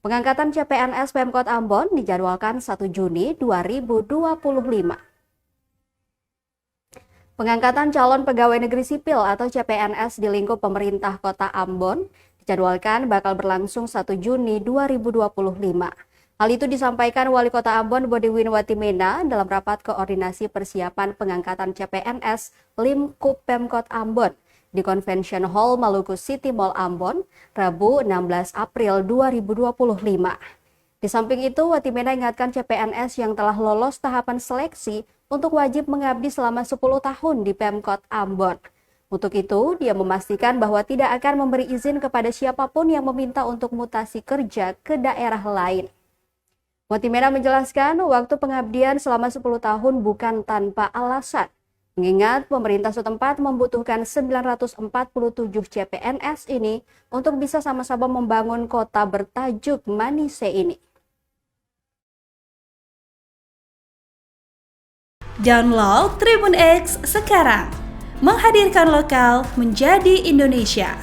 Pengangkatan CPNS Pemkot Ambon dijadwalkan 1 Juni 2025. Pengangkatan calon pegawai negeri sipil atau CPNS di lingkup pemerintah Kota Ambon dijadwalkan bakal berlangsung 1 Juni 2025. Hal itu disampaikan Wali Kota Ambon Bodiwin Watimena dalam rapat koordinasi persiapan pengangkatan CPNS Limkup Pemkot Ambon di Convention Hall Maluku City Mall Ambon, Rabu 16 April 2025. Di samping itu, Watimena ingatkan CPNS yang telah lolos tahapan seleksi untuk wajib mengabdi selama 10 tahun di Pemkot Ambon. Untuk itu, dia memastikan bahwa tidak akan memberi izin kepada siapapun yang meminta untuk mutasi kerja ke daerah lain. Watimena menjelaskan waktu pengabdian selama 10 tahun bukan tanpa alasan. Mengingat pemerintah setempat membutuhkan 947 CPNS ini untuk bisa sama-sama membangun kota bertajuk Manise ini. Download Tribun X sekarang, menghadirkan lokal menjadi Indonesia.